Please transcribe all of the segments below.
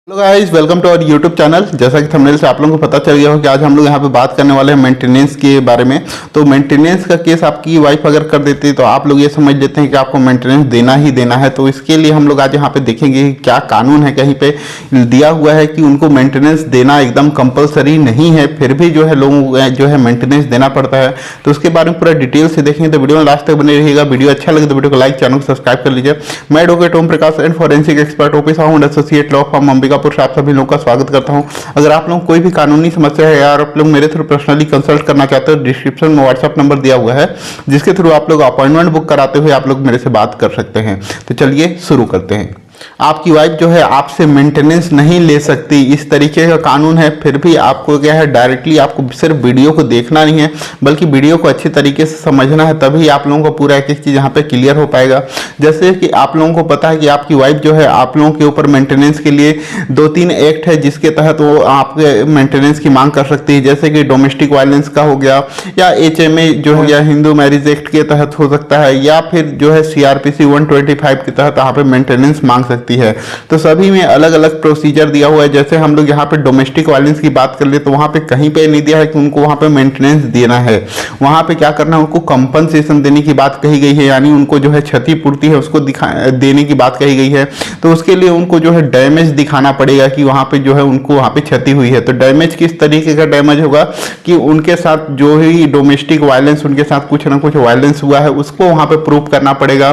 Hello guys, welcome to our YouTube channel. जैसा कि thumbnail से आप लोगों को पता चल गया हो कि आज हम लोग यहाँ पे बात करने वाले हैं मेंटेनेंस के बारे में। तो मेंटेनेंस का केस आपकी वाइफ अगर कर देती है तो आप लोग ये समझ लेते हैं कि आपको मेंटेनेंस देना ही देना है। तो इसके लिए हम लोग आज यहाँ पे देखेंगे कि क्या कानून है। कहीं पे दिया हुआ है कि उनको मेंटेनेंस देना एकदम कंपलसरी नहीं है, फिर भी जो है लोगों जो है मेंटेनेंस देना पड़ता है। तो उसके बारे में पूरा डिटेल से देखेंगे तो वीडियो में लास्ट तक बने रहिएगा। वीडियो अच्छा लगे तो वीडियो को लाइक, चैनल को सब्सक्राइब कर लीजिए। मैं advocate Om Prakash and forensic expert office and associate law firm Ambikapur से आप सभी लोगों का स्वागत करता हूं। अगर आप लोग कोई भी कानूनी समस्या है या आप लोग मेरे थ्रू पर्सनली कंसल्ट करना चाहते हो, डिस्क्रिप्शन में व्हाट्सएप नंबर दिया हुआ है जिसके थ्रू आप लोग अपॉइंटमेंट बुक कराते हुए आप लोग मेरे से बात कर सकते हैं। तो चलिए शुरू करते हैं। आपकी वाइफ जो है आपसे मेंटेनेंस नहीं ले सकती, इस तरीके का कानून है। फिर भी आपको क्या है, डायरेक्टली आपको सिर्फ वीडियो को देखना नहीं है बल्कि वीडियो को अच्छी तरीके से समझना है, तभी आप लोगों को पूरा एक एक चीज़ यहाँ पे क्लियर हो पाएगा। जैसे कि आप लोगों को पता है कि आपकी वाइफ जो है आप लोगों के ऊपर मेंटेनेंस के लिए 2-3 एक्ट है जिसके तहत वो आपके मेंटेनेंस की मांग कर सकती है। जैसे कि डोमेस्टिक वायलेंस का हो गया, या HMA जो हो गया, हिंदू मैरिज एक्ट के तहत हो सकता है, या फिर जो है CRPC 125 के तहत यहाँ पे मेंटेनेंस मांग सकती है। तो सभी में अलग अलग प्रोसीजर दिया हुआ है। जैसे हम लोग यहाँ पे डोमेस्टिक वायलेंस की बात कर ले तो वहाँ पे कहीं पे नहीं दिया है कि उनको वहाँ पे मेंटेनेंस देना है। वहाँ पे क्या करना है, उनको कंपनसेशन देने की बात कही गई है, यानी उनको जो है क्षतिपूर्ति है उसको देने की बात कही गई है। तो उसके लिए उनको जो है डैमेज दिखाना पड़ेगा कि वहाँ पे जो है उनको वहाँ पे क्षति हुई है। तो डैमेज किस तरीके का डैमेज होगा कि उनके साथ जो ही डोमेस्टिक वायलेंस, उनके साथ कुछ ना कुछ वायलेंस हुआ है उसको वहाँ पे प्रूफ करना पड़ेगा।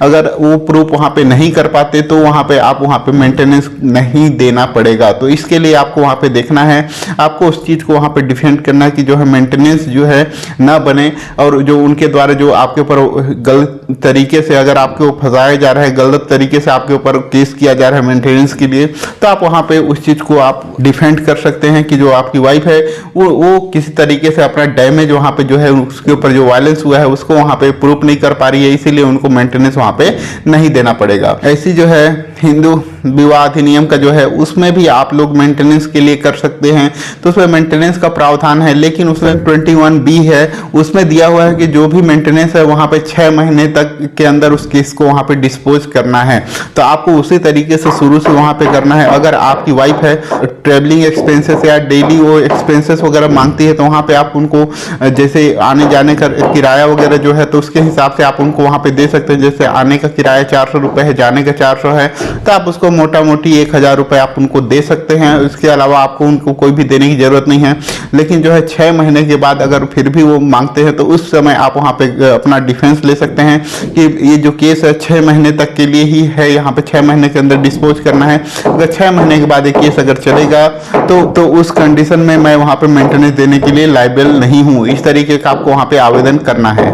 अगर वो प्रूफ वहाँ पे नहीं कर पाते तो वहाँ पे आप वहाँ पे मेंटेनेंस नहीं देना पड़ेगा। तो इसके लिए आपको वहाँ पे देखना है, आपको उस चीज़ को वहाँ पे डिफेंड करना है कि जो है मेंटेनेंस जो है ना बने, और जो उनके द्वारा जो आपके ऊपर गलत तरीके से अगर आपको फंसाया जा रहा है, गलत तरीके से आपके ऊपर केस किया जा रहा है मेंटेनेंस के लिए, तो आप वहाँ पे उस चीज़ को आप डिफेंड कर सकते हैं कि जो आपकी वाइफ है वो किसी तरीके से अपना डैमेज वहाँ पे जो है उसके ऊपर जो वायलेंस हुआ है उसको वहाँ पे प्रूफ नहीं कर पा रही है, इसीलिए उनको मेंटेनेंस वहाँ पे नहीं देना पड़ेगा। ऐसी जो है हिंदू विवाह अधिनियम का जो है उसमें भी आप लोग मेंटेनेंस के लिए कर सकते हैं। तो उसमें मेंटेनेंस का प्रावधान है, लेकिन उसमें 21B है, उसमें दिया हुआ है कि जो भी मेंटेनेंस है वहाँ पे 6 महीने तक के अंदर उस केस को वहाँ पे डिस्पोज करना है। तो आपको उसी तरीके से शुरू से वहाँ पे करना है। अगर आपकी वाइफ है ट्रेवलिंग एक्सपेंसेस या डेली वो एक्सपेंसेस वगैरह मांगती है तो वहाँ पे आप उनको जैसे आने जाने का किराया वगैरह जो है तो उसके हिसाब से आप उनको वहाँ पे दे सकते हैं। जैसे आने का किराया 400 रुपये है, जाने का 400 है, तो आप उसको मोटा मोटी 1000 रुपये आप उनको दे सकते हैं। इसके अलावा आपको उनको कोई भी देने की जरूरत नहीं है। लेकिन जो है 6 महीने के बाद अगर फिर भी वो मांगते हैं तो उस समय आप वहाँ पे अपना डिफेंस ले सकते हैं कि ये जो केस है 6 महीने तक के लिए ही है, यहाँ पे 6 महीने के अंदर डिस्पोज करना है। अगर 6 महीने के बाद ये केस अगर चलेगा तो उस कंडीशन में मैं वहाँ पे मेंटेनेंस देने के लिए लायबल नहीं हूँ। इस तरीके का आपको वहाँ पे आवेदन करना है।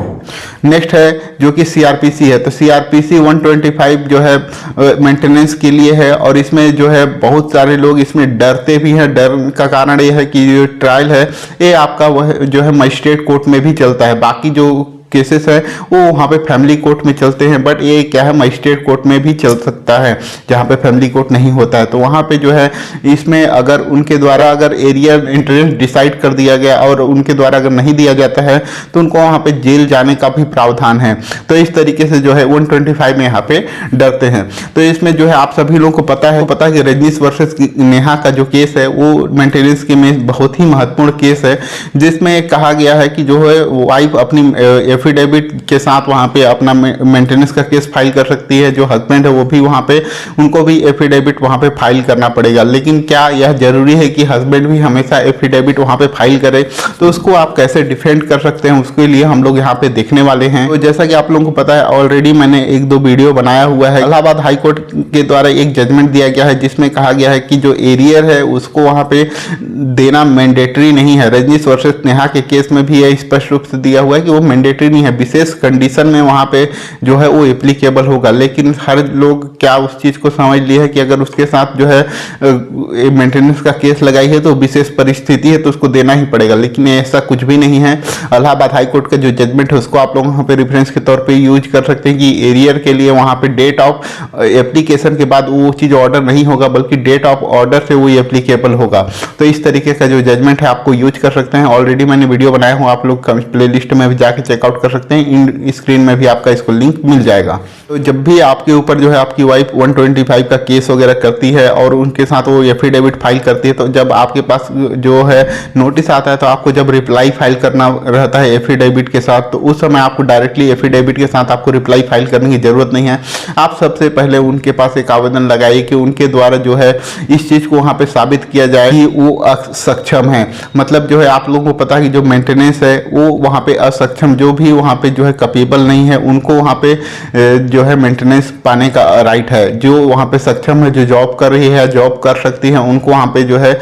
नेक्स्ट है जो कि CRPC है। तो CRPC 125 जो है मेंटेनेंस के लिए है, और इसमें जो है बहुत सारे लोग इसमें डरते भी हैं। डर का कारण ये है कि जो ट्रायल है ये आपका वह जो है मजिस्ट्रेट कोर्ट में भी चलता है। बाकी जो केसेस है वो वहाँ पे फैमिली कोर्ट में चलते हैं, बट ये क्या है मजिस्ट्रेट कोर्ट में भी चल सकता है जहाँ पे फैमिली कोर्ट नहीं होता है। तो वहाँ पे जो है इसमें अगर उनके द्वारा अगर एरिया इंटरेस्ट डिसाइड कर दिया गया और उनके द्वारा अगर नहीं दिया जाता है तो उनको वहाँ पे जेल जाने का भी प्रावधान है। तो इस तरीके से जो है 125 में यहाँ पे डरते हैं। तो इसमें जो है आप सभी लोगों को पता है कि रजनीश वर्सेस नेहा का जो केस है वो मेंटेनेंस के में बहुत ही महत्वपूर्ण केस है, जिसमें कहा गया है कि जो है वाइफ अपनी एफिडेविट के साथ वहाँ पे अपना मेंटेनेंस का केस फाइल कर सकती है। जो हस्बैंड है वो भी वहाँ पे उनको भी एफिडेविट वहाँ पे फाइल करना पड़ेगा। लेकिन क्या यह जरूरी है कि हस्बैंड भी हमेशा एफिडेविट वहाँ पे फाइल करे? तो उसको आप कैसे डिफेंड कर सकते हैं उसके लिए हम लोग यहाँ पे देखने वाले हैं। तो जैसा कि आप लोगों को पता है ऑलरेडी मैंने 1-2 वीडियो बनाया हुआ है। इलाहाबाद हाई कोर्ट के द्वारा एक जजमेंट दिया गया है जिसमें कहा गया है कि जो एरियर है उसको वहाँ पे देना मैंडेटरी नहीं है। रजनीश वर्सेस नेहा के केस में भी स्पष्ट रूप से दिया हुआ है कि वो मैंडेटरी नहीं है, विशेष कंडीशन में वहाँ पे जो है वो एप्लीकेबल होगा। लेकिन हर लोग क्या उस चीज़ को समझ लिए है कि अगर उसके साथ जो है मेंटेनेंस का केस लगाई है तो विशेष परिस्थिति है तो उसको देना ही पड़ेगा, लेकिन ऐसा कुछ भी नहीं है। इलाहाबाद हाई कोर्ट का जो जजमेंट है उसको आप लोग वहाँ पे रेफरेंस के तौर पे यूज कर सकते हैं कि एरियर के लिए वहाँ पे डेट ऑफ एप्लीकेशन के बाद वो चीज़ ऑर्डर नहीं होगा बल्कि डेट ऑफ ऑर्डर से वो एप्लीकेबल होगा। तो इस तरीके का जो जजमेंट है आपको यूज कर सकते हैं। ऑलरेडी मैंने वीडियो बनाया हूँ, आप लोग प्ले लिस्ट में भी जाके चेकआउट आउट कर सकते हैं। इन स्क्रीन में भी आपका इसको लिंक मिल जाएगा। तो जब भी आपके ऊपर जो है आपकी वाइफ 125 का केस वगैरह करती है और उनके साथ वो एफिडेविट फाइल करती है, तो जब आपके पास जो है नोटिस आता है तो आपको जब रिप्लाई फाइल करना रहता है एफिडेविट के साथ, तो उस समय आपको डायरेक्टली एफिडेविट के साथ आपको रिप्लाई फाइल करने की जरूरत नहीं है। आप सबसे पहले उनके पास एक आवेदन लगाइए कि उनके द्वारा जो है इस चीज को वहां पे साबित किया जाए कि वो असक्षम है। मतलब जो है आप लोगों को पता है कि जो मेंटेनेंस है वो वहां पे असक्षम, जो भी वहां पे जो है कैपेबल नहीं है, उनको वहां पे जो है मेंटेनेंस पाने का राइट है। जो वहां पे सक्षम है, जो जॉब कर रही है, जॉब कर सकती है, उनको वहां पे जो है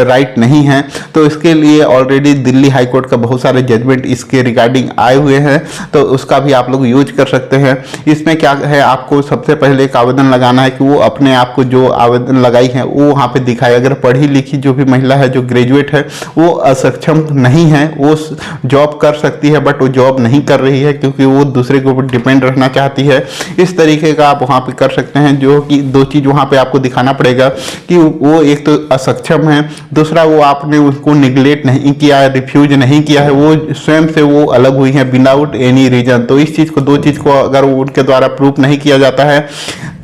राइट नहीं है। तो इसके लिए ऑलरेडी दिल्ली हाई कोर्ट का बहुत सारे जजमेंट इसके रिगार्डिंग आए हुए हैं, तो उसका भी आप लोग यूज कर सकते हैं। इसमें क्या है, आपको सबसे पहले एक आवेदन लगाना है कि वो अपने आप को जो आवेदन लगाई है वो वहां पे दिखाए। अगर पढ़ी लिखी जो भी महिला है, जो ग्रेजुएट है, वो असक्षम नहीं है, वो जॉब कर सकती है, बट वो जॉब नहीं कर रही है क्योंकि वो दूसरे के ऊपर डिपेंड रहना चाहती है। इस तरीके का आप वहां पे कर सकते हैं। जो कि दो चीज वहां पे आपको दिखाना पड़ेगा कि वो एक तो असक्षम है, दूसरा वो आपने उसको निगलेक्ट नहीं किया है, रिफ्यूज नहीं किया है, वो स्वयं से वो अलग हुई है विदाउट एनी रीजन। तो इस चीज को, दो चीज को अगर उनके द्वारा प्रूफ नहीं किया जाता है,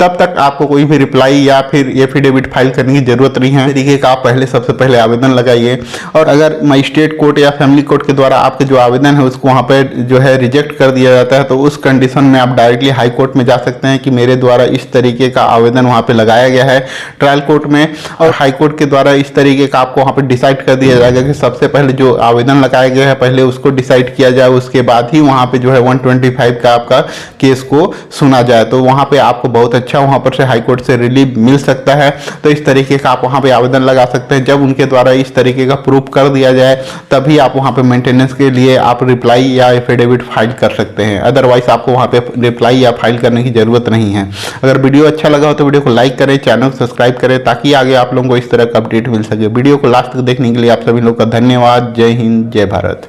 तब तक आपको कोई भी रिप्लाई या फिर एफिडेविट फाइल करने की जरूरत नहीं है। तरीके का आप पहले सबसे पहले आवेदन लगाइए। और अगर मजिस्ट्रेट कोर्ट या फैमिली कोर्ट के द्वारा आपके जो आवेदन है उसको वहां पे जो है रिजेक्ट कर दिया जाता है, तो उस कंडीशन में आप डायरेक्टली हाई कोर्ट में जा सकते हैं कि मेरे द्वारा इस तरीके का आवेदन वहां पे लगाया गया है ट्रायल कोर्ट में, और हाई कोर्ट के द्वारा इस तरीके का आपको वहां पे डिसाइड कर दिया जाएगा कि सबसे पहले जो आवेदन लगाया गया है पहले उसको डिसाइड किया जाए, उसके बाद ही वहां पे जो है 125 का आपका केस को सुना जाए। तो वहां पे आपको बहुत अच्छा वहां पर से हाई कोर्ट से रिलीफ मिल सकता है। तो इस तरीके का आप वहां पे आवेदन लगा सकते हैं। जब उनके द्वारा इस तरीके का प्रूफ कर दिया जाए तभी आप वहां पे मेंटेनेंस के लिए आप रिप्लाई या एफिडेविट फाइल कर सकते हैं। अदरवाइज आपको वहां पे रिप्लाई या फाइल करने की जरूरत नहीं है। अगर वीडियो अच्छा लगा हो तो वीडियो को लाइक करें, चैनल को सब्सक्राइब करें, ताकि आगे आप लोगों को इस तरह का अपडेट मिल सके। वीडियो को लास्ट तक देखने के लिए आप सभी लोग का धन्यवाद। जय हिंद, जय भारत।